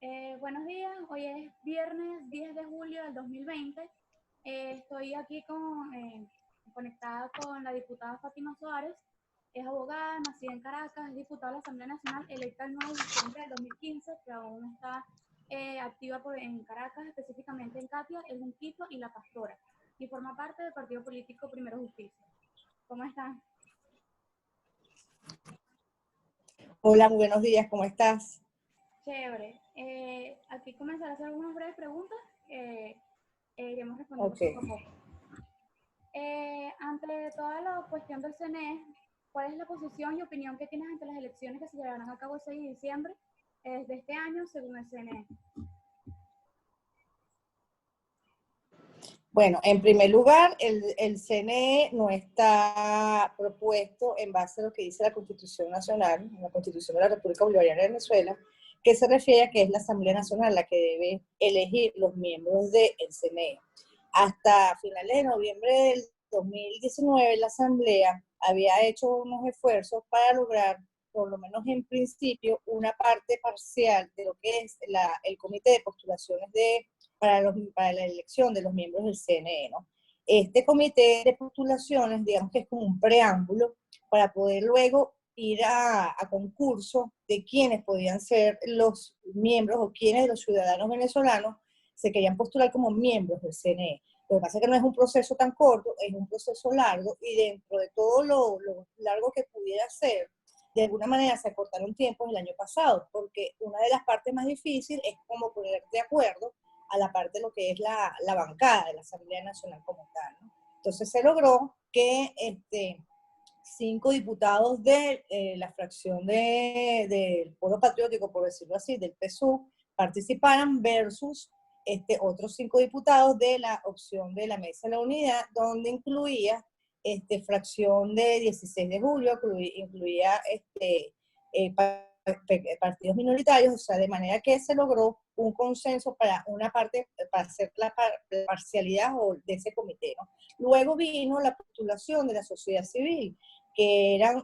Buenos días, hoy es viernes 10 de julio del 2020. Estoy aquí conectada con la diputada Fátima Suárez. Es abogada, nacida en Caracas, es diputada de la Asamblea Nacional, electa el 9 de diciembre del 2015, que aún está activa en Caracas, específicamente en Catia, El Junquito y La Pastora, y forma parte del partido político Primero Justicia. ¿Cómo están? Hola, muy buenos días, ¿cómo estás? Chévere. Aquí comenzaré a hacer algunas breves preguntas que iremos respondiendo Ok. poco a poco. Ante toda la cuestión del CNE, ¿cuál es la posición y opinión que tienes ante las elecciones que se llevarán a cabo el 6 de diciembre de este año según el CNE? Bueno, en primer lugar, el CNE no está propuesto en base a lo que dice la Constitución Nacional, la Constitución de la República Bolivariana de Venezuela, que se refiere a que es la Asamblea Nacional la que debe elegir los miembros del CNE. Hasta finales de noviembre del 2019, la Asamblea había hecho unos esfuerzos para lograr, por lo menos en principio, una parte parcial de lo que es el Comité de Postulaciones para la elección de los miembros del CNE, ¿no? Este comité de postulaciones, digamos que es como un preámbulo para poder luego ir a concurso de quiénes podían ser los miembros o quiénes de los ciudadanos venezolanos se querían postular como miembros del CNE. Lo que pasa es que no es un proceso tan corto, es un proceso largo, y dentro de todo lo largo que pudiera ser, de alguna manera se acortaron tiempos el año pasado, porque una de las partes más difíciles es como poner de acuerdo a la parte de lo que es la bancada de la Asamblea Nacional como tal, ¿no? Entonces se logró que 5 diputados de la fracción del Polo Patriótico, por decirlo así, del PSUV, participaran versus otros 5 diputados de la opción de la Mesa de la Unidad, donde incluía fracción de 16 de julio, incluía partidos minoritarios, o sea, de manera que se logró un consenso para una parte, para hacer la parcialidad de ese comité, ¿no? Luego vino la postulación de la sociedad civil, que eran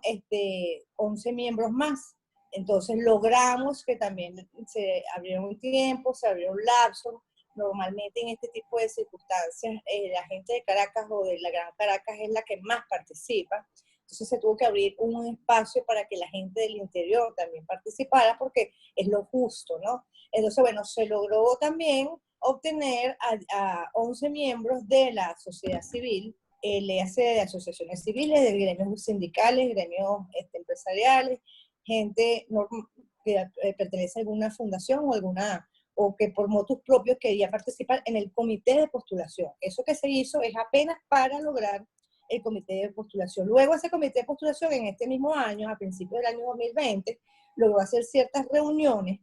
11 miembros más. Entonces logramos que también se abriera un tiempo, se abriera un lapso. Normalmente en este tipo de circunstancias, la gente de Caracas o de la Gran Caracas es la que más participa. Entonces se tuvo que abrir un espacio para que la gente del interior también participara, porque es lo justo, ¿no? Entonces, bueno, se logró también obtener a 11 miembros de la sociedad civil, le hace de asociaciones civiles, de gremios sindicales, gremios empresariales, gente que pertenece a alguna fundación o que por motus propios quería participar en el comité de postulación. Eso que se hizo es apenas para lograr el comité de postulación. Luego ese comité de postulación en este mismo año, a principios del año 2020, logró hacer ciertas reuniones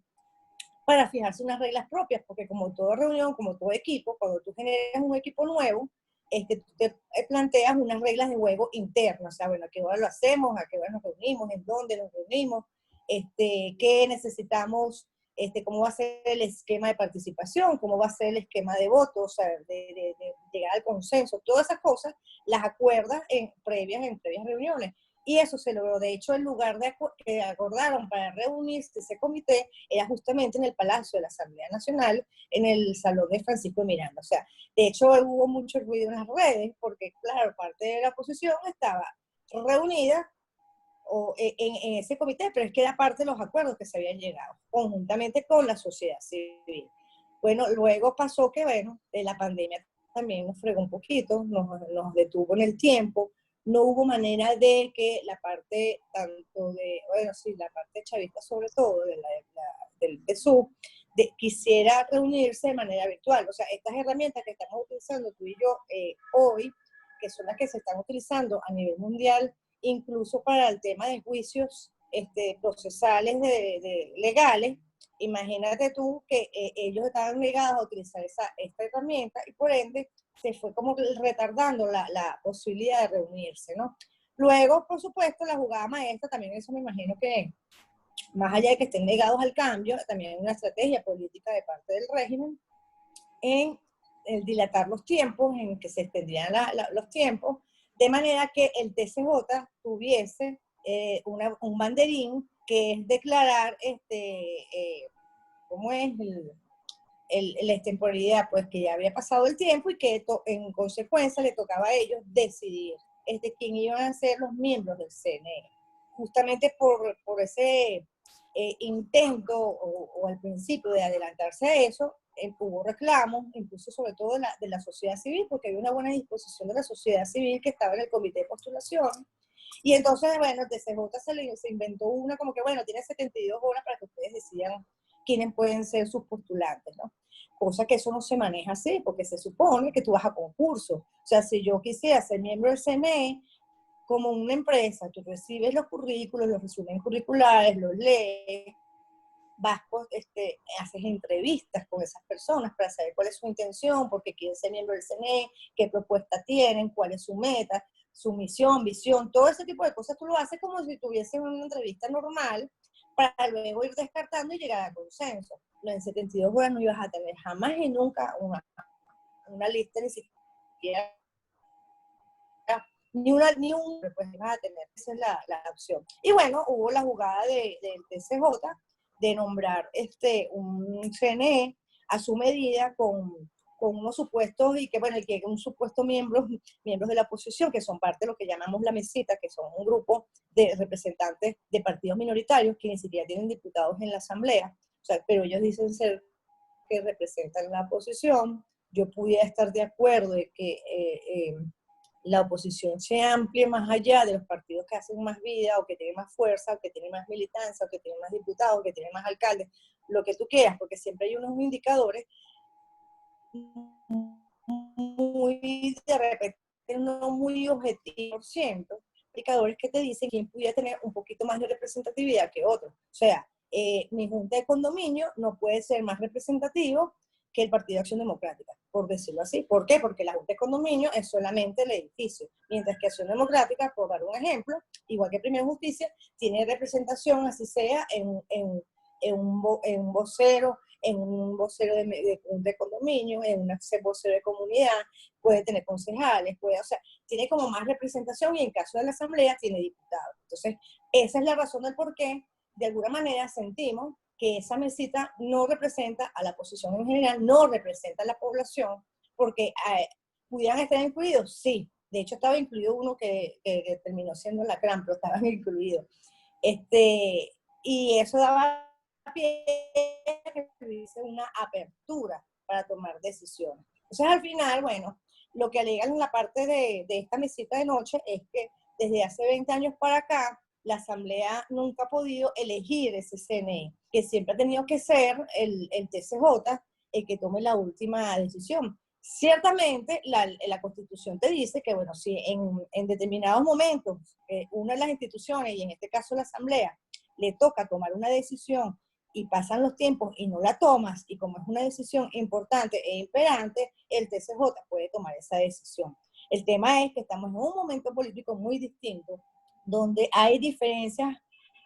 para fijarse unas reglas propias, porque como toda reunión, como todo equipo, cuando tú generas un equipo nuevo, tú te planteas unas reglas de juego internas, o sea, bueno, a qué hora lo hacemos, a qué hora nos reunimos, en dónde nos reunimos, qué necesitamos, cómo va a ser el esquema de participación, cómo va a ser el esquema de voto, o sea, de llegar al consenso, todas esas cosas las acuerdas en previas reuniones. Y eso se logró. De hecho, el lugar que acordaron para reunirse ese comité era justamente en el Palacio de la Asamblea Nacional, en el Salón de Francisco de Miranda. O sea, de hecho hubo mucho ruido en las redes, porque claro, parte de la oposición estaba reunida en ese comité, pero es que era parte de los acuerdos que se habían llegado, conjuntamente con la sociedad civil. Bueno, luego pasó que, bueno, la pandemia también nos fregó un poquito, nos detuvo en el tiempo, no hubo manera de que la parte, tanto de, bueno, sí, la parte chavista sobre todo, del PSUV, quisiera reunirse de manera virtual. O sea, estas herramientas que estamos utilizando tú y yo hoy, que son las que se están utilizando a nivel mundial, incluso para el tema de juicios procesales legales, imagínate tú que ellos estaban obligados a utilizar esta herramienta y por ende se fue como retardando la posibilidad de reunirse, ¿no? Luego, por supuesto, la jugada maestra, también eso me imagino que, más allá de que estén negados al cambio, también hay una estrategia política de parte del régimen en el dilatar los tiempos, en que se extendían los tiempos, de manera que el TCJ tuviese un banderín que es declarar ¿cómo es? La extemporaneidad, pues que ya había pasado el tiempo y que en consecuencia le tocaba a ellos decidir quién iban a ser los miembros del CNE. Justamente por ese intento o al principio de adelantarse a eso, hubo reclamos, incluso sobre todo de la sociedad civil, porque había una buena disposición de la sociedad civil que estaba en el comité de postulación. Y entonces, bueno, el TCJ se inventó una como que, bueno, tiene 72 horas para que ustedes decidan quiénes pueden ser sus postulantes, ¿no? Cosa que eso no se maneja así, porque se supone que tú vas a concurso. O sea, si yo quisiera ser miembro del CNE, como una empresa, tú recibes los currículos, los resúmenes curriculares, los lees, vas, haces entrevistas con esas personas para saber cuál es su intención, por qué quieren ser miembro del CNE, qué propuesta tienen, cuál es su meta, su misión, visión, todo ese tipo de cosas tú lo haces como si tuviesen una entrevista normal para luego ir descartando y llegar a consenso. En 72 horas no ibas a tener jamás y nunca una lista, ni siquiera ni un, pues vas a tener, esa es la opción. Y bueno, hubo la jugada del TCJ de nombrar un CNE a su medida con unos supuestos y que, bueno, que un supuesto miembros de la oposición, que son parte de lo que llamamos la mesita, que son un grupo de representantes de partidos minoritarios que ni siquiera tienen diputados en la asamblea, o sea, pero ellos dicen ser que representan la oposición. Yo pudiera estar de acuerdo de que la oposición se amplíe más allá de los partidos que hacen más vida, o que tienen más fuerza, o que tienen más militancia, o que tienen más diputados, o que tienen más alcaldes, lo que tú quieras, porque siempre hay unos indicadores muy, de repente, no muy objetivos, indicadores que te dicen quién pudiera tener un poquito más de representatividad que otro. O sea, mi junta de condominio no puede ser más representativo que el Partido de Acción Democrática, por decirlo así. ¿Por qué? Porque la junta de condominio es solamente el edificio, mientras que Acción Democrática, por dar un ejemplo, igual que Primera Justicia, tiene representación, así sea, en un vocero, en un vocero de condominio, en un vocero de comunidad, puede tener concejales, o sea, tiene como más representación, y en caso de la asamblea tiene diputados. Entonces, esa es la razón del por qué, de alguna manera, sentimos que esa mesita no representa a la oposición en general, no representa a la población, porque ¿pudieran estar incluidos? Sí. De hecho, estaba incluido uno que terminó siendo la CRAM, pero estaban incluidos. Y eso daba pie a que tuviese una apertura para tomar decisiones. Entonces, al final, bueno, lo que alegan en la parte de esta mesita de noche es que desde hace 20 años para acá, la Asamblea nunca ha podido elegir ese CNE, que siempre ha tenido que ser el TCJ el que tome la última decisión. Ciertamente, la Constitución te dice que, bueno, si en determinados momentos una de las instituciones, y en este caso la Asamblea, le toca tomar una decisión y pasan los tiempos y no la tomas, y como es una decisión importante e imperante, el TCJ puede tomar esa decisión. El tema es que estamos en un momento político muy distinto, donde hay diferencias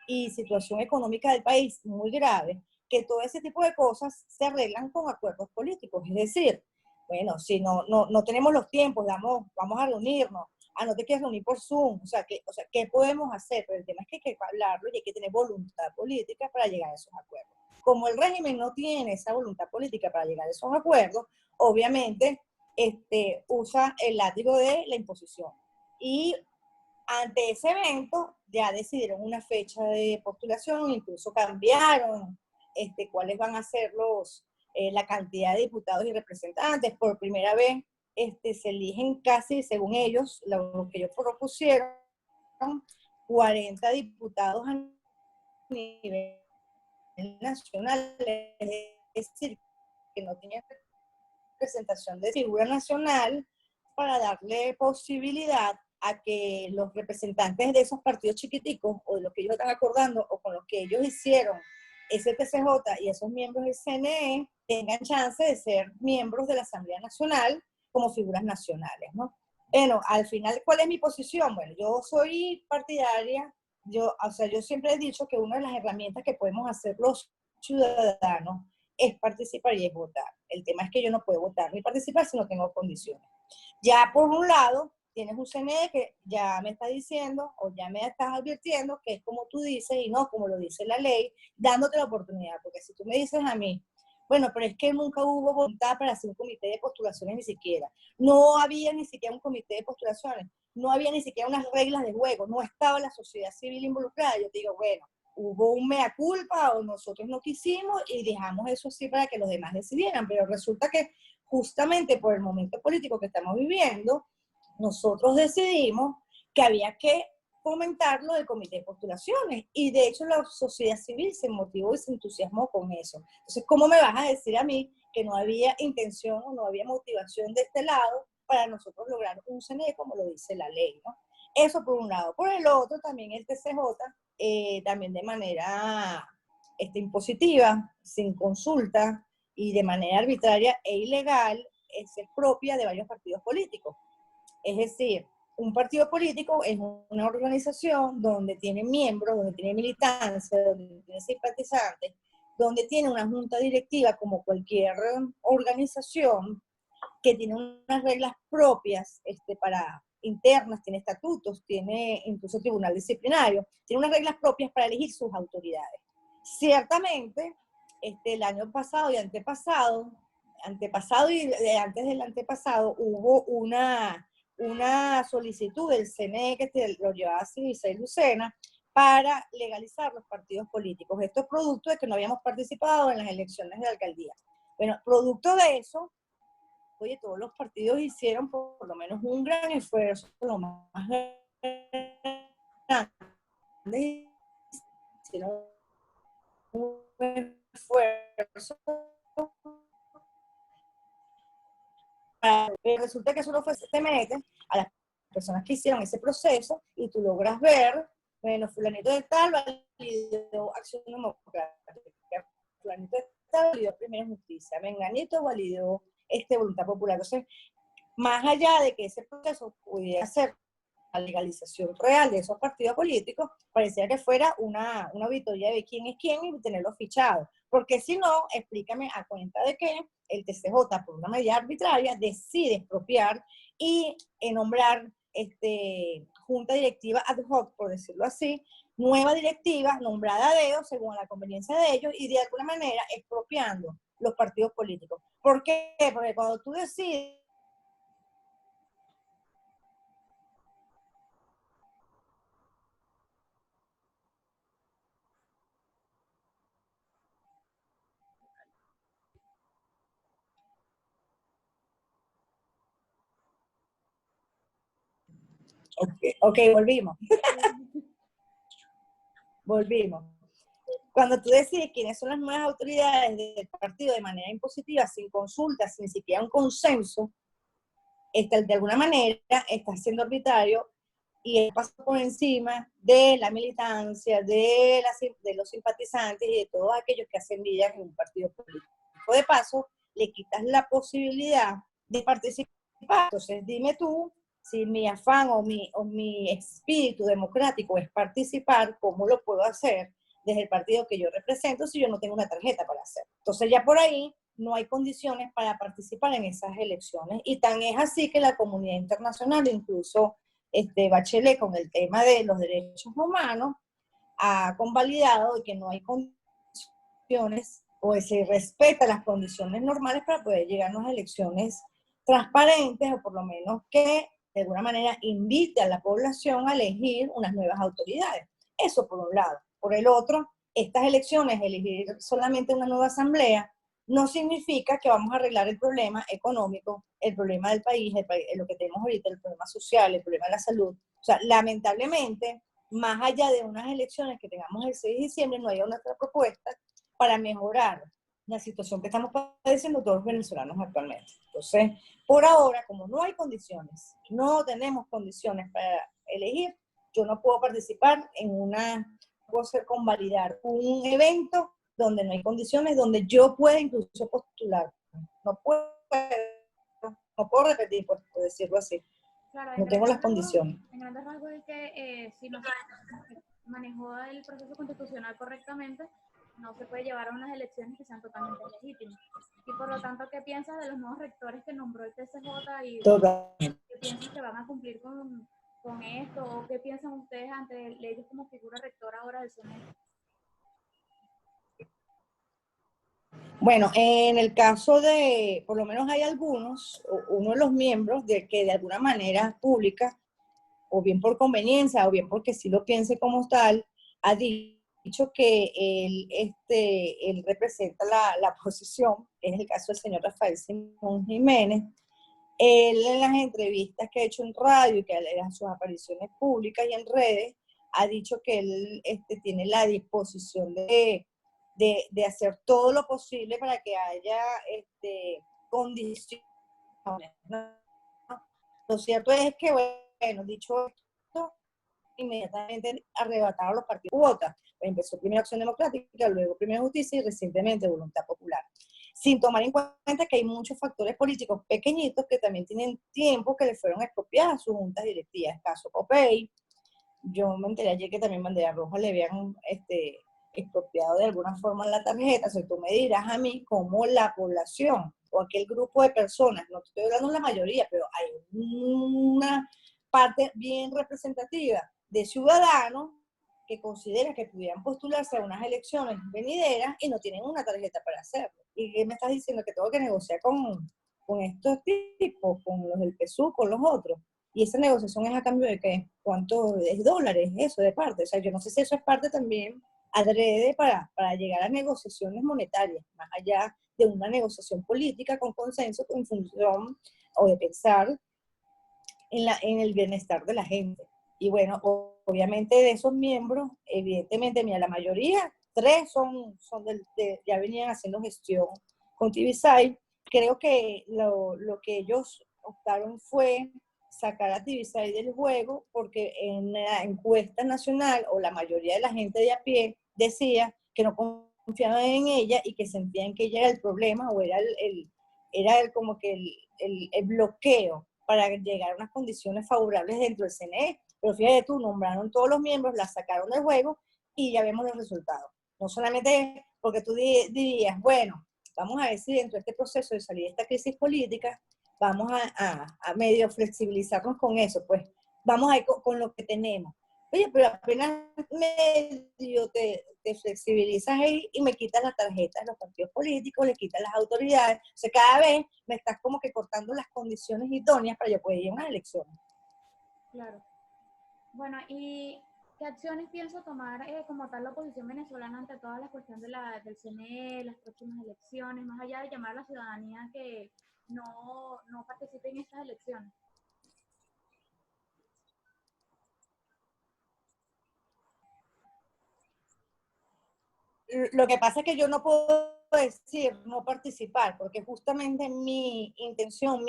y situación económica del país muy grave, que todo ese tipo de cosas se arreglan con acuerdos políticos. Es decir, bueno, si no tenemos los tiempos, vamos a reunirnos, no te quieres reunir por Zoom, o sea, ¿qué podemos hacer? Pero el tema es que hay que hablarlo y hay que tener voluntad política para llegar a esos acuerdos. Como el régimen no tiene esa voluntad política para llegar a esos acuerdos, obviamente usa el látigo de la imposición. Y ante ese evento ya decidieron una fecha de postulación, incluso cambiaron cuáles van a ser la cantidad de diputados y representantes. Por primera vez se eligen casi, según ellos, lo que ellos propusieron, 40 diputados a nivel nacional, es decir, que no tienen representación de figura nacional, para darle posibilidad a que los representantes de esos partidos chiquiticos, o de los que ellos están acordando, o con los que ellos hicieron ese TCJ y esos miembros del CNE, tengan chance de ser miembros de la Asamblea Nacional como figuras nacionales, ¿no? Bueno, al final, ¿cuál es mi posición? Bueno, yo soy partidaria, yo siempre he dicho que una de las herramientas que podemos hacer los ciudadanos es participar y es votar. El tema es que yo no puedo votar ni participar si no tengo condiciones. Ya por un lado, tienes un CNE que ya me está diciendo o ya me estás advirtiendo que es como tú dices y no como lo dice la ley, dándote la oportunidad. Porque si tú me dices a mí, bueno, pero es que nunca hubo voluntad para hacer un comité de postulaciones ni siquiera. No había ni siquiera un comité de postulaciones, no había ni siquiera unas reglas de juego, no estaba la sociedad civil involucrada. Yo te digo, bueno, hubo un mea culpa o nosotros no quisimos y dejamos eso así para que los demás decidieran, pero resulta que justamente por el momento político que estamos viviendo, nosotros decidimos que había que fomentar lo del comité de postulaciones y de hecho la sociedad civil se motivó y se entusiasmó con eso. Entonces, ¿cómo me vas a decir a mí que no había intención o no había motivación de este lado para nosotros lograr un CNE como lo dice la ley, ¿no? Eso por un lado. Por el otro, también el TCJ, también de manera impositiva, sin consulta y de manera arbitraria e ilegal, es propia de varios partidos políticos. Es decir, un partido político es una organización donde tiene miembros, donde tiene militancia, donde tiene simpatizantes, donde tiene una junta directiva como cualquier organización que tiene unas reglas propias para internas, tiene estatutos, tiene incluso tribunal disciplinario, tiene unas reglas propias para elegir sus autoridades. Ciertamente, el año pasado y antepasado y antes del antepasado hubo una solicitud del CNE que lo llevaba Civisay Lucena para legalizar los partidos políticos. Esto es producto de que no habíamos participado en las elecciones de alcaldía. Bueno, producto de eso, oye, todos los partidos hicieron por lo menos un gran esfuerzo, lo más grande, hicieron un esfuerzo. Resulta que eso no fue, te metes a las personas que hicieron ese proceso y tú logras ver, bueno, fulanito de tal validó Acción Democrática, fulanito de tal validó Primera Justicia, menganito validó Voluntad Popular. Entonces, más allá de que ese proceso pudiera ser la legalización real de esos partidos políticos, parecía que fuera una auditoría de quién es quién y tenerlos fichados. Porque si no, explícame a cuenta de que el TCJ, por una medida arbitraria, decide expropiar y nombrar junta directiva ad hoc, por decirlo así, nueva directiva nombrada a dedo según la conveniencia de ellos y de alguna manera expropiando los partidos políticos. ¿Por qué? Porque cuando tú decides Ok, volvimos. Volvimos. Cuando tú decides quiénes son las nuevas autoridades del partido de manera impositiva, sin consulta, sin siquiera un consenso, de alguna manera está siendo arbitrario y pasa por encima de la militancia, de los simpatizantes y de todos aquellos que hacen vida en un partido político. De paso, le quitas la posibilidad de participar. Entonces, dime tú, si mi afán o mi espíritu democrático es participar, ¿cómo lo puedo hacer desde el partido que yo represento si yo no tengo una tarjeta para hacerlo? Entonces, ya por ahí no hay condiciones para participar en esas elecciones. Y tan es así que la comunidad internacional, incluso Bachelet con el tema de los derechos humanos, ha convalidado que no hay condiciones o se respetan las condiciones normales para poder llegar a unas elecciones transparentes o por lo menos que de alguna manera invite a la población a elegir unas nuevas autoridades. Eso por un lado. Por el otro, estas elecciones, elegir solamente una nueva asamblea, no significa que vamos a arreglar el problema económico, el problema del país, lo que tenemos ahorita, el problema social, el problema de la salud. O sea, lamentablemente, más allá de unas elecciones que tengamos el 6 de diciembre, no hay otra propuesta para mejorar la situación que estamos padeciendo todos los venezolanos actualmente. Entonces, por ahora, como no hay condiciones, no tenemos condiciones para elegir, yo no puedo participar puedo ser convalidar un evento donde no hay condiciones, donde yo pueda incluso postular. No puedo repetir, por decirlo así. Claro, No tengo las condiciones. En grandes rasgos es que si no se manejó el proceso constitucional correctamente, no se puede llevar a unas elecciones que sean totalmente legítimas. Y por lo tanto, ¿qué piensas de los nuevos rectores que nombró el TCJ y Totalmente. qué piensas que van a cumplir con esto? ¿O qué piensan ustedes ante ellos como figura rectora ahora del CNE? Bueno, en el caso de, por lo menos hay algunos, uno de los miembros de que de alguna manera pública, o bien por conveniencia, o bien porque sí lo piense como tal, ha dicho que él representa la oposición, que es el caso del señor Rafael Simón Jiménez. Él en las entrevistas que ha hecho en radio y que en sus apariciones públicas y en redes, ha dicho que él tiene la disposición de hacer todo lo posible para que haya condiciones, ¿no? Lo cierto es que, bueno, dicho esto, inmediatamente arrebataron los partidos cuotas. Empezó primero Acción Democrática, luego Primera Justicia y recientemente Voluntad Popular. Sin tomar en cuenta que hay muchos factores políticos pequeñitos que también tienen tiempo que le fueron expropiadas sus juntas directivas. Caso Copey, yo me enteré ayer que también Bandera Roja le habían expropiado de alguna forma la tarjeta. O sea, tú me dirás a mí cómo la población o aquel grupo de personas, no estoy hablando de la mayoría, pero hay una parte bien representativa de ciudadanos que consideran que pudieran postularse a unas elecciones venideras y no tienen una tarjeta para hacerlo. ¿Y qué me estás diciendo? Que tengo que negociar con estos tipos, con los del PSUV, con los otros. Y esa negociación es a cambio de qué, cuánto es dólares, eso de parte. O sea, yo no sé si eso es parte también adrede para llegar a negociaciones monetarias, más allá de una negociación política con consenso en función o de pensar en el bienestar de la gente. Y bueno, obviamente de esos miembros, evidentemente, mira, la mayoría, tres son ya venían haciendo gestión con Tibisay. Creo que lo que ellos optaron fue sacar a Tibisay del juego porque en la encuesta nacional, o la mayoría de la gente de a pie decía que no confiaban en ella y que sentían que ella era el problema o era como que el bloqueo para llegar a unas condiciones favorables dentro del CNE. Pero fíjate tú, nombraron todos los miembros, la sacaron del juego y ya vemos los resultados. No solamente porque tú dirías, bueno, vamos a ver si dentro de este proceso de salir de esta crisis política, vamos a medio flexibilizarnos con eso, pues vamos a ir con lo que tenemos. Oye, pero apenas medio te flexibilizas ahí y me quitas las tarjetas de los partidos políticos, le quitas las autoridades. O sea, cada vez me estás como que cortando las condiciones idóneas para yo poder ir a unas elecciones. Claro. Bueno, ¿y qué acciones pienso tomar como tal la oposición venezolana ante toda la cuestión del CNE, las próximas elecciones, más allá de llamar a la ciudadanía que no participe en estas elecciones? Lo que pasa es que yo no puedo decir no participar, porque justamente mi intención,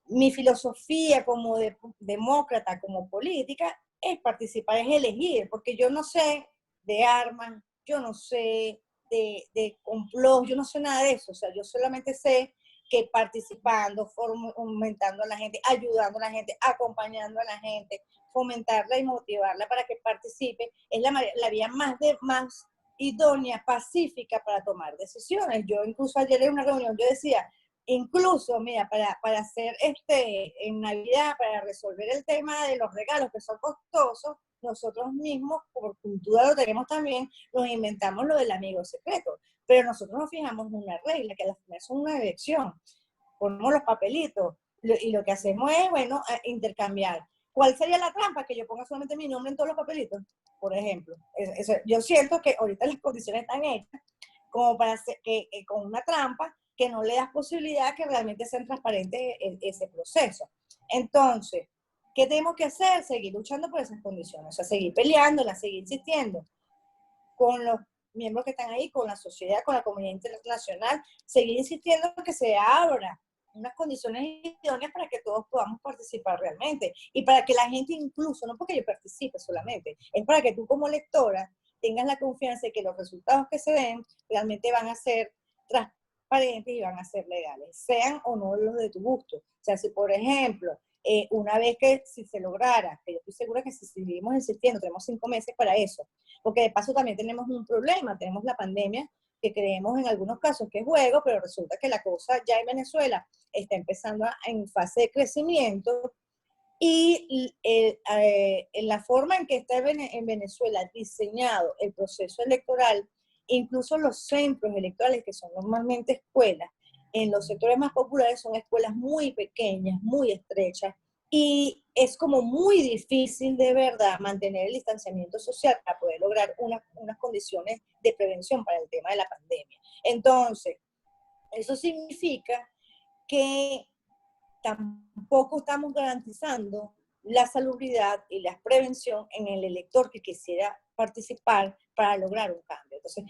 mi filosofía como demócrata, como política, es participar, es elegir, porque yo no sé de armas, yo no sé de complot, yo no sé nada de eso, o sea, yo solamente sé que participando, fomentando a la gente, ayudando a la gente, acompañando a la gente, fomentarla y motivarla para que participe, es la vía más idónea, pacífica para tomar decisiones. Yo incluso ayer en una reunión yo decía, incluso, mira, para hacer en Navidad, para resolver el tema de los regalos que son costosos, nosotros mismos, por cultura lo tenemos también, nos inventamos lo del amigo secreto. Pero nosotros nos fijamos en una regla, que al final es una elección. Ponemos los papelitos y lo que hacemos es, bueno, intercambiar. ¿Cuál sería la trampa? Que yo ponga solamente mi nombre en todos los papelitos, por ejemplo. Yo siento que ahorita las condiciones están hechas como para hacer con una trampa que no le das posibilidad que realmente sea transparente ese proceso. Entonces, ¿qué tenemos que hacer? Seguir luchando por esas condiciones, o sea, seguir peleándolas, seguir insistiendo con los miembros que están ahí, con la sociedad, con la comunidad internacional, seguir insistiendo en que se abra unas condiciones idóneas para que todos podamos participar realmente y para que la gente incluso, no porque yo participe solamente, es para que tú como lectora tengas la confianza de que los resultados que se den realmente van a ser transparentes y van a ser legales, sean o no los de tu gusto. O sea, si por ejemplo una vez que si se lograra, que yo estoy segura que si seguimos insistiendo, tenemos 5 meses para eso, porque de paso también tenemos un problema, tenemos la pandemia, que creemos en algunos casos que es juego, pero resulta que la cosa ya en Venezuela está empezando en fase de crecimiento, y en la forma en que está en Venezuela diseñado el proceso electoral, incluso los centros electorales, que son normalmente escuelas, en los sectores más populares son escuelas muy pequeñas, muy estrechas, y es como muy difícil de verdad mantener el distanciamiento social para poder lograr unas condiciones de prevención para el tema de la pandemia. Entonces, eso significa que tampoco estamos garantizando la salubridad y la prevención en el elector que quisiera participar para lograr un cambio. Entonces,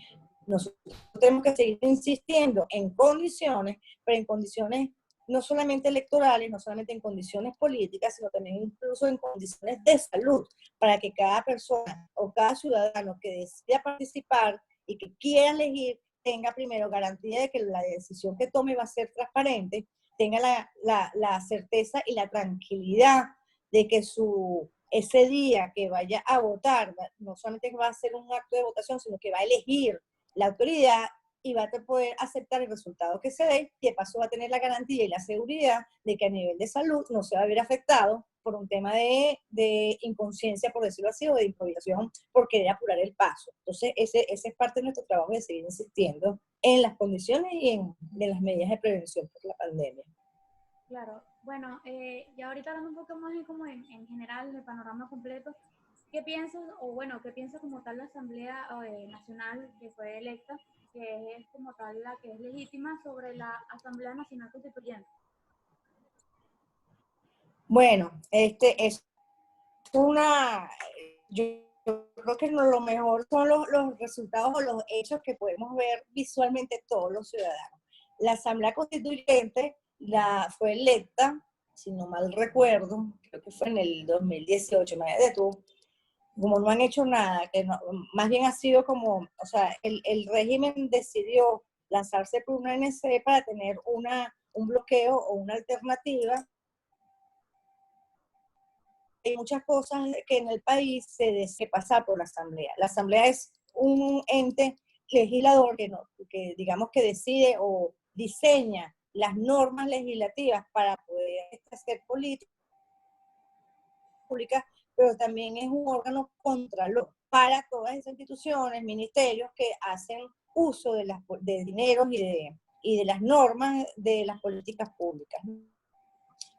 nosotros tenemos que seguir insistiendo en condiciones, pero en condiciones no solamente electorales, no solamente en condiciones políticas, sino también incluso en condiciones de salud, para que cada persona o cada ciudadano que decida participar y que quiera elegir tenga primero garantía de que la decisión que tome va a ser transparente, tenga la certeza y la tranquilidad de que ese día que vaya a votar, no solamente va a ser un acto de votación, sino que va a elegir la autoridad y va a poder aceptar el resultado que se dé, y de paso va a tener la garantía y la seguridad de que a nivel de salud no se va a ver afectado por un tema de inconsciencia, por decirlo así, o de improvisación por querer apurar el paso. Entonces, ese es parte de nuestro trabajo, de seguir insistiendo en las condiciones y en las medidas de prevención por la pandemia. Claro, bueno, ya ahorita hablando un poco más como en general, del panorama completo, ¿qué piensas, o bueno, qué piensa como tal la Asamblea Nacional que fue electa, que es como tal la que es legítima, sobre la Asamblea Nacional Constituyente? Bueno, es una, yo creo que lo mejor son los resultados o los hechos que podemos ver visualmente todos los ciudadanos. La Asamblea Constituyente fue electa, si no mal recuerdo, creo que fue en el 2018, imagínate tú, como no han hecho nada, que no, más bien ha sido como, o sea, el régimen decidió lanzarse por una ANC para tener un bloqueo o una alternativa. Hay muchas cosas que en el país se desea pasar por la Asamblea. La Asamblea es un ente legislador que digamos que decide o diseña las normas legislativas para poder hacer política pública, pero también es un órgano contralor para todas esas instituciones, ministerios que hacen uso de dineros y de las normas de las políticas públicas.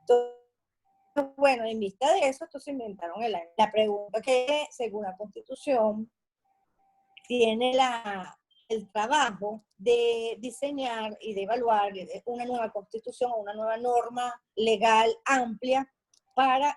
Entonces, bueno, en vista de eso, entonces inventaron la pregunta que, según la Constitución, tiene el trabajo de diseñar y de evaluar una nueva Constitución o una nueva norma legal amplia para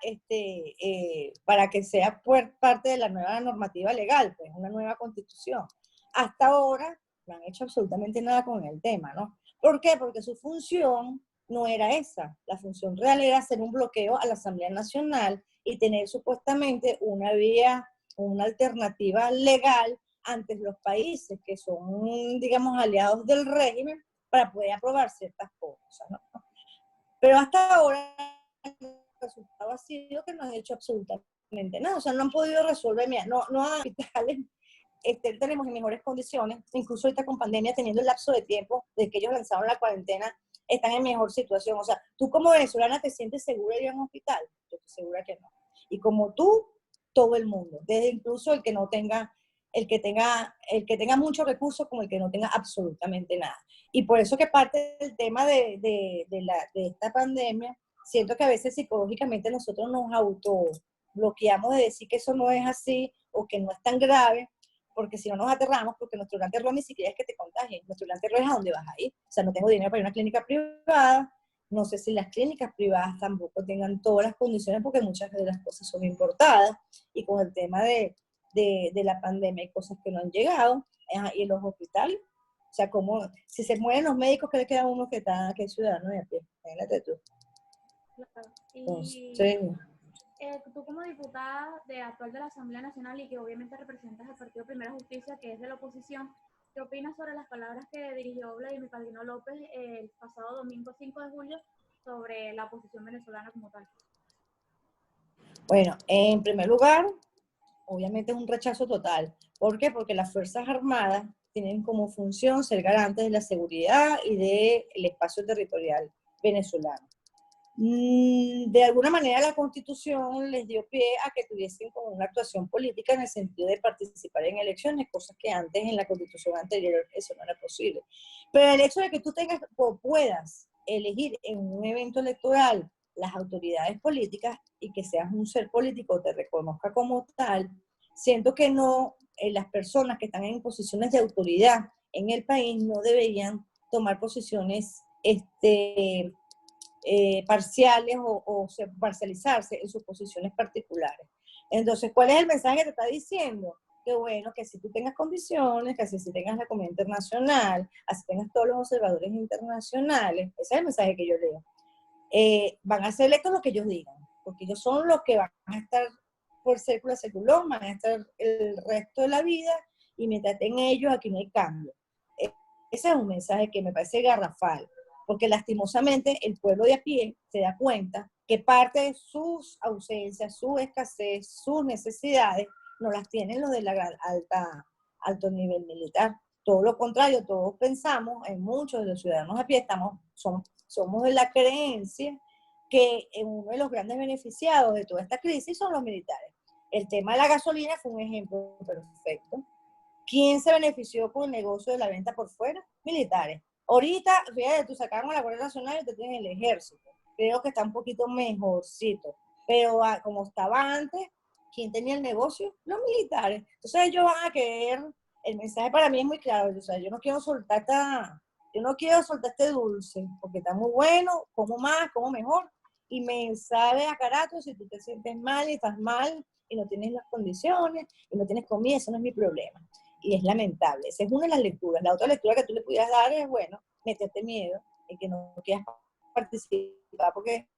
que sea parte de la nueva normativa legal, pues una nueva Constitución. Hasta ahora no han hecho absolutamente nada con el tema, ¿no? ¿Por qué? Porque su función no era esa. La función real era hacer un bloqueo a la Asamblea Nacional y tener supuestamente una vía, una alternativa legal ante los países que son, digamos, aliados del régimen para poder aprobar ciertas cosas, ¿no? Pero hasta ahora el resultado ha sido que no han hecho absolutamente nada, o sea, no han podido resolver, mira, no a hospitales, tenemos en mejores condiciones, incluso ahorita con pandemia, teniendo el lapso de tiempo de que ellos lanzaron la cuarentena, están en mejor situación. O sea, tú como venezolana te sientes segura de ir a un hospital, yo estoy segura que no. Y como tú, todo el mundo, desde incluso el que tenga muchos recursos como el que no tenga absolutamente nada. Y por eso que parte del tema de esta pandemia, siento que a veces psicológicamente nosotros nos autobloqueamos de decir que eso no es así o que no es tan grave, porque si no nos aterramos, porque nuestro gran terror ni siquiera es que te contagien, nuestro gran terror es a dónde vas a ir. O sea, no tengo dinero para ir a una clínica privada, no sé si las clínicas privadas tampoco tengan todas las condiciones, porque muchas de las cosas son importadas, y con el tema de la pandemia hay cosas que no han llegado, y en los hospitales, o sea, como si se mueren los médicos, que le queda uno que es ciudadano de a pie, imagínate tú. Claro. Y Entonces, tú como diputada actual de la Asamblea Nacional y que obviamente representas al Partido Primera Justicia, que es de la oposición, ¿qué opinas sobre las palabras que dirigió Vladimir Padrino López el pasado domingo 5 de julio sobre la oposición venezolana como tal? Bueno, en primer lugar, obviamente es un rechazo total. ¿Por qué? Porque las Fuerzas Armadas tienen como función ser garantes de la seguridad y del espacio territorial venezolano. De alguna manera la Constitución les dio pie a que tuviesen como una actuación política en el sentido de participar en elecciones, cosas que antes en la Constitución anterior eso no era posible. Pero el hecho de que tú tengas o puedas elegir en un evento electoral las autoridades políticas y que seas un ser político, te reconozca como tal, siento que no, las personas que están en posiciones de autoridad en el país no deberían tomar posiciones parciales o parcializarse en sus posiciones particulares. Entonces, ¿cuál es el mensaje que te está diciendo? Que bueno, que si tú tengas condiciones, que así si tengas la comunidad internacional, así tengas todos los observadores internacionales, ese es el mensaje que yo leo. Van a ser electos lo que ellos digan, porque ellos son los que van a estar por século seculón, van a estar el resto de la vida, y mientras estén ellos, aquí no hay cambio. Ese es un mensaje que me parece garrafal, porque lastimosamente el pueblo de a pie se da cuenta que parte de sus ausencias, su escasez, sus necesidades, no las tienen los de la alto nivel militar. Todo lo contrario, todos pensamos, en muchos de los ciudadanos a pie, somos de la creencia que uno de los grandes beneficiados de toda esta crisis son los militares. El tema de la gasolina fue un ejemplo perfecto. ¿Quién se benefició con el negocio de la venta por fuera? Militares. Ahorita, fíjate, tú sacaron a la Guardia Nacional y te tienen el ejército. Creo que está un poquito mejorcito. Pero como estaba antes, ¿quién tenía el negocio? Los militares. Entonces ellos van a querer, el mensaje para mí es muy claro, o sea, yo no quiero soltar este dulce, porque está muy bueno, como más, como mejor, y me sabe a carato si tú te sientes mal y estás mal y no tienes las condiciones y no tienes comida, eso no es mi problema. Y es lamentable. Esa es una de las lecturas. La otra lectura que tú le pudieras dar es, bueno, meterte miedo y que no quieras participar porque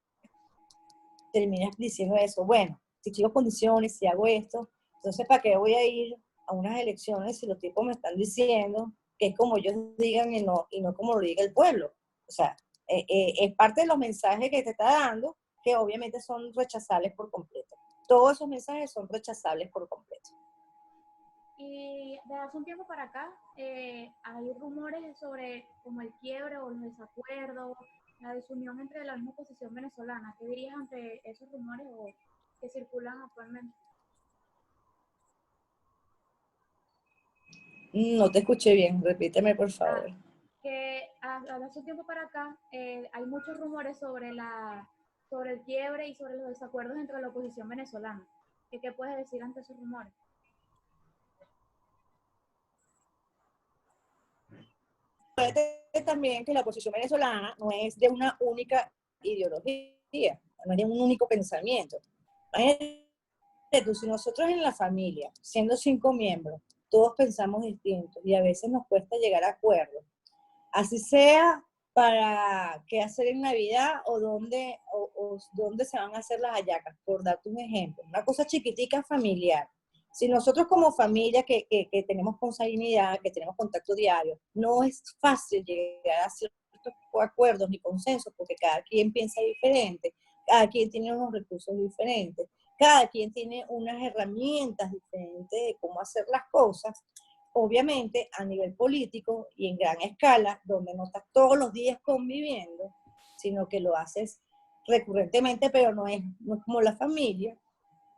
terminas diciendo eso. Bueno, si quiero condiciones, si hago esto, entonces ¿para qué voy a ir a unas elecciones si los tipos me están diciendo que es como ellos digan y no como lo diga el pueblo? O sea, es parte de los mensajes que te está dando que obviamente son rechazables por completo. Todos esos mensajes son rechazables por completo. Y de hace un tiempo para acá hay rumores sobre como el quiebre o los desacuerdos, la desunión entre la misma oposición venezolana. ¿Qué dirías ante esos rumores o que circulan actualmente? No te escuché bien, repíteme por Ah, favor. que hace un tiempo para acá hay muchos rumores sobre el quiebre y sobre los desacuerdos entre la oposición venezolana. ¿Qué puedes decir ante esos rumores? También que la oposición venezolana no es de una única ideología, no es de un único pensamiento. Imagínate tú, si nosotros en la familia, siendo 5 miembros, todos pensamos distintos y a veces nos cuesta llegar a acuerdos, así sea para qué hacer en Navidad o dónde se van a hacer las hallacas, por darte un ejemplo. Una cosa chiquitica familiar. Si nosotros como familia que tenemos consanguinidad, que tenemos contacto diario, no es fácil llegar a ciertos acuerdos ni consensos porque cada quien piensa diferente, cada quien tiene unos recursos diferentes, cada quien tiene unas herramientas diferentes de cómo hacer las cosas. Obviamente a nivel político y en gran escala, donde no estás todos los días conviviendo, sino que lo haces recurrentemente, pero no es como la familia,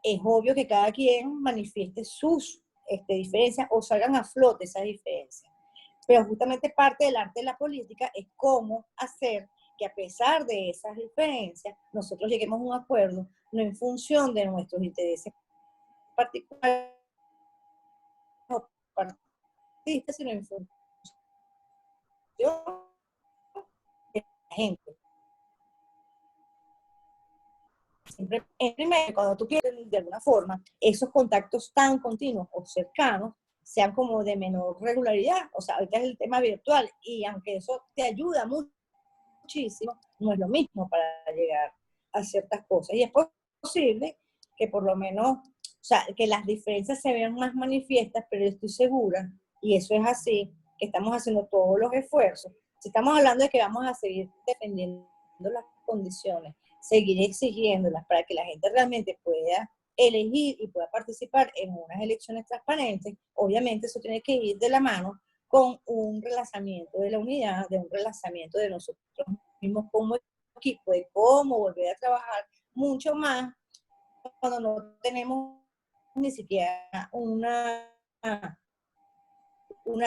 es obvio que cada quien manifieste sus diferencias o salgan a flote esas diferencias. Pero justamente parte del arte de la política es cómo hacer que a pesar de esas diferencias, nosotros lleguemos a un acuerdo, no en función de nuestros intereses particulares o partidistas, sino en función de la gente. Siempre, primero, cuando tú quieres, de alguna forma, esos contactos tan continuos o cercanos sean como de menor regularidad. O sea, ahorita es el tema virtual y aunque eso te ayuda muchísimo, no es lo mismo para llegar a ciertas cosas. Y es posible que por lo menos, o sea, que las diferencias se vean más manifiestas, pero estoy segura, y eso es así, que estamos haciendo todos los esfuerzos. Si estamos hablando de que vamos a seguir defendiendo las condiciones seguir exigiéndolas para que la gente realmente pueda elegir y pueda participar en unas elecciones transparentes. Obviamente eso tiene que ir de la mano con un relanzamiento de la unidad, de un relanzamiento de nosotros mismos como equipo, de cómo volver a trabajar mucho más cuando no tenemos ni siquiera una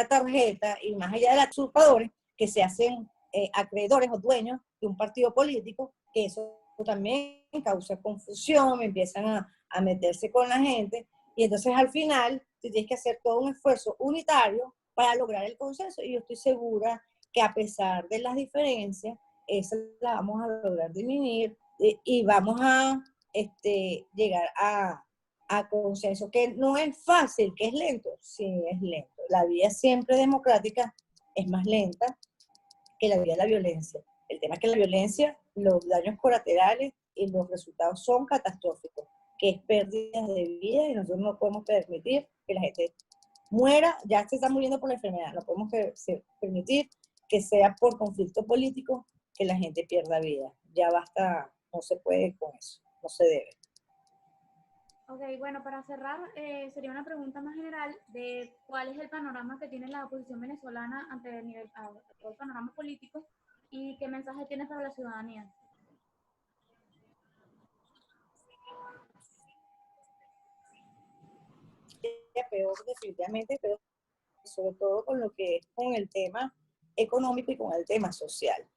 tarjeta, y más allá de los usurpadores que se hacen acreedores o dueños de un partido político, que eso también causa confusión, empiezan a meterse con la gente, y entonces al final tienes que hacer todo un esfuerzo unitario para lograr el consenso, y yo estoy segura que a pesar de las diferencias, esa la vamos a lograr disminuir y vamos a llegar a consenso, que no es fácil, que es lento, sí es lento. La vía siempre democrática es más lenta que la vía de la violencia. El tema es que la violencia, los daños colaterales y los resultados son catastróficos, que es pérdida de vida, y nosotros no podemos permitir que la gente muera, ya se está muriendo por la enfermedad, no podemos permitir que sea por conflicto político que la gente pierda vida. Ya basta, no se puede con eso, no se debe. Ok, bueno, para cerrar, sería una pregunta más general de cuál es el panorama que tiene la oposición venezolana ante todo el panorama político y qué mensaje tiene para la ciudadanía. Peor, definitivamente, pero sobre todo con lo que es con el tema económico y con el tema social.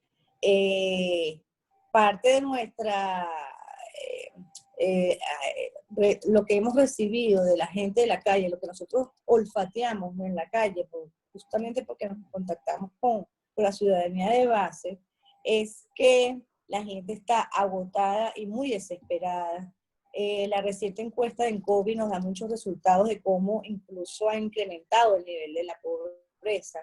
Parte de nuestra, lo que hemos recibido de la gente de la calle, lo que nosotros olfateamos en la calle, justamente porque nos contactamos con la ciudadanía de base, es que la gente está agotada y muy desesperada. La reciente encuesta en COVID nos da muchos resultados de cómo incluso ha incrementado el nivel de la pobreza.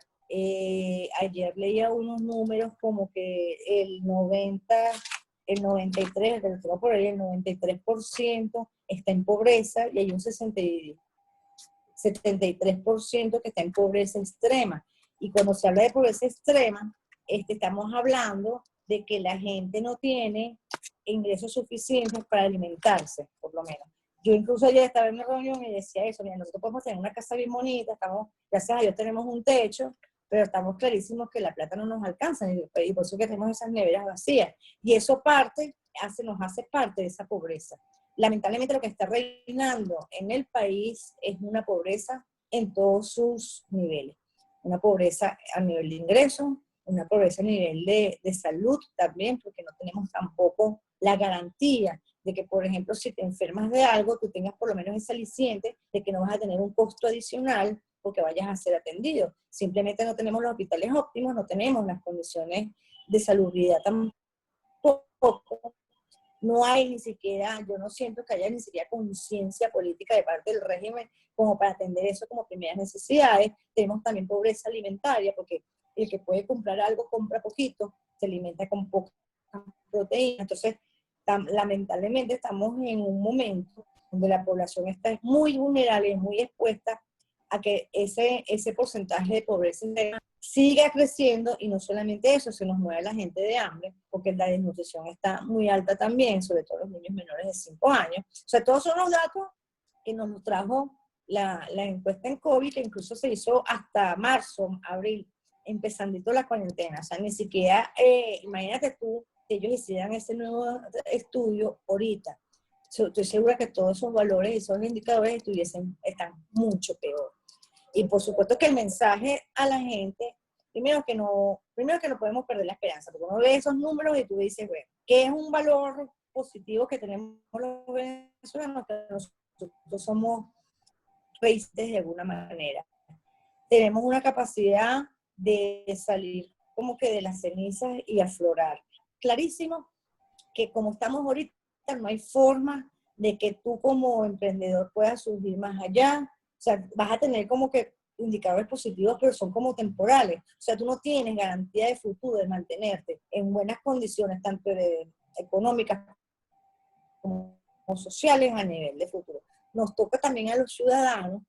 Ayer leía unos números como que el 93, por ahí, el 93% está en pobreza, y hay un 73% que está en pobreza extrema. Y cuando se habla de pobreza extrema, estamos hablando de que la gente no tiene ingresos suficientes para alimentarse, por lo menos. Yo incluso ayer estaba en una reunión y decía eso: mira, nosotros podemos tener una casa bien bonita, gracias a Dios tenemos un techo, pero estamos clarísimos que la plata no nos alcanza, y por eso que tenemos esas neveras vacías. Y eso nos hace parte de esa pobreza. Lamentablemente lo que está reinando en el país es una pobreza en todos sus niveles. Una pobreza a nivel de ingresos, una pobreza a nivel de salud también, porque no tenemos tampoco la garantía de que, por ejemplo, si te enfermas de algo, tú tengas por lo menos ese aliciente de que no vas a tener un costo adicional porque vayas a ser atendido. Simplemente no tenemos los hospitales óptimos, no tenemos las condiciones de salubridad tampoco. No hay ni siquiera, yo no siento que haya ni siquiera conciencia política de parte del régimen como para atender eso como primeras necesidades. Tenemos también pobreza alimentaria, porque el que puede comprar algo compra poquito, se alimenta con poca proteína. Entonces, lamentablemente estamos en un momento donde la población está muy vulnerable y muy expuesta a que ese porcentaje de pobreza siga creciendo, y no solamente eso, se nos mueve la gente de hambre, porque la desnutrición está muy alta también, sobre todo los niños menores de 5 años. O sea, todos son los datos que nos trajo la encuesta en COVID, que incluso se hizo hasta marzo, abril, empezandito la cuarentena. O sea, ni siquiera, imagínate tú, que ellos hicieran ese nuevo estudio ahorita. Estoy segura que todos esos valores y esos indicadores están mucho peor. Y por supuesto que el mensaje a la gente, primero que no podemos perder la esperanza, porque uno ve esos números y tú dices, bueno, ¿qué es un valor positivo que tenemos los venezolanos? Que nosotros somos raíces de alguna manera. Tenemos una capacidad de salir como que de las cenizas y aflorar. Clarísimo que como estamos ahorita, no hay forma de que tú como emprendedor puedas surgir más allá. O sea, vas a tener como que indicadores positivos, pero son como temporales. O sea, tú no tienes garantía de futuro, de mantenerte en buenas condiciones, tanto económicas como sociales, a nivel de futuro. Nos toca también a los ciudadanos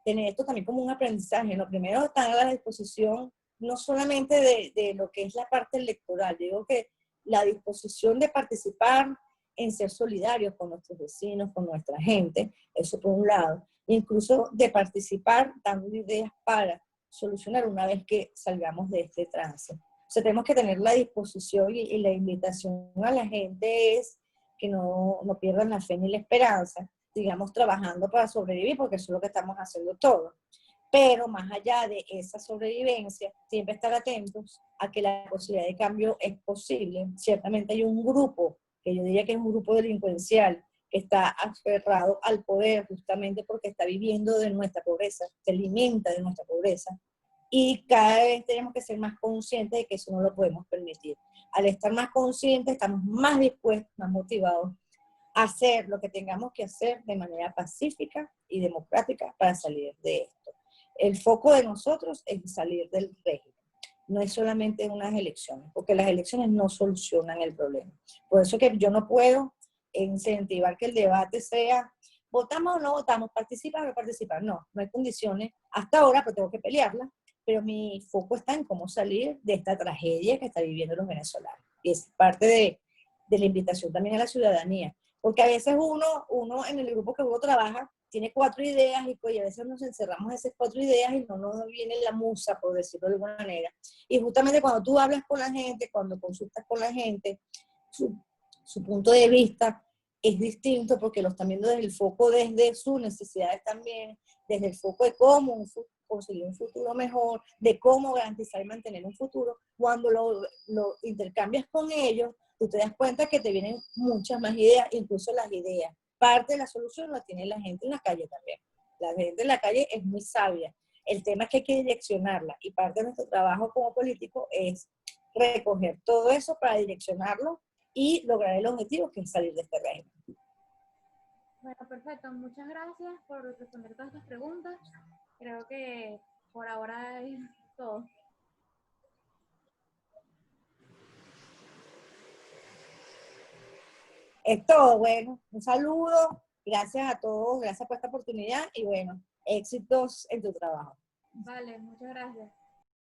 tener esto también como un aprendizaje. Lo primero, estar a la disposición no solamente de lo que es la parte electoral. Digo que la disposición de participar en ser solidarios con nuestros vecinos, con nuestra gente, eso por un lado, incluso de participar dando ideas para solucionar una vez que salgamos de este trance. O sea, tenemos que tener la disposición y la invitación a la gente es que no pierdan la fe ni la esperanza, sigamos trabajando para sobrevivir, porque eso es lo que estamos haciendo todos. Pero más allá de esa sobrevivencia, siempre estar atentos a que la posibilidad de cambio es posible. Ciertamente hay un grupo, que yo diría que es un grupo delincuencial, que está aferrado al poder justamente porque está viviendo de nuestra pobreza, se alimenta de nuestra pobreza. Y cada vez tenemos que ser más conscientes de que eso no lo podemos permitir. Al estar más conscientes, estamos más dispuestos, más motivados a hacer lo que tengamos que hacer de manera pacífica y democrática para salir de esto. El foco de nosotros es salir del régimen. No es solamente unas elecciones, porque las elecciones no solucionan el problema. Por eso que yo no puedo incentivar que el debate sea votamos o no votamos, participar o no participar. No, no hay condiciones hasta ahora, pero tengo que pelearla. Pero mi foco está en cómo salir de esta tragedia que están viviendo los venezolanos. Y es parte de la invitación también a la ciudadanía. Porque a veces uno en el grupo que uno trabaja tiene 4 ideas y pues a veces nos encerramos en esas 4 ideas y no nos viene la musa, por decirlo de alguna manera. Y justamente cuando tú hablas con la gente, cuando consultas con la gente, su punto de vista es distinto porque lo están viendo desde el foco, desde sus necesidades también, desde el foco de cómo conseguir un futuro mejor, de cómo garantizar y mantener un futuro. Cuando lo intercambias con ellos, tú te das cuenta que te vienen muchas más ideas, incluso las ideas. Parte de la solución la tiene la gente en la calle también. La gente en la calle es muy sabia. El tema es que hay que direccionarla y parte de nuestro trabajo como político es recoger todo eso para direccionarlo y lograr el objetivo que es salir de este régimen. Bueno, perfecto. Muchas gracias por responder todas estas preguntas. Creo que por ahora es todo. Es todo, bueno, un saludo, gracias a todos, gracias por esta oportunidad y bueno, éxitos en tu trabajo. Vale, muchas gracias.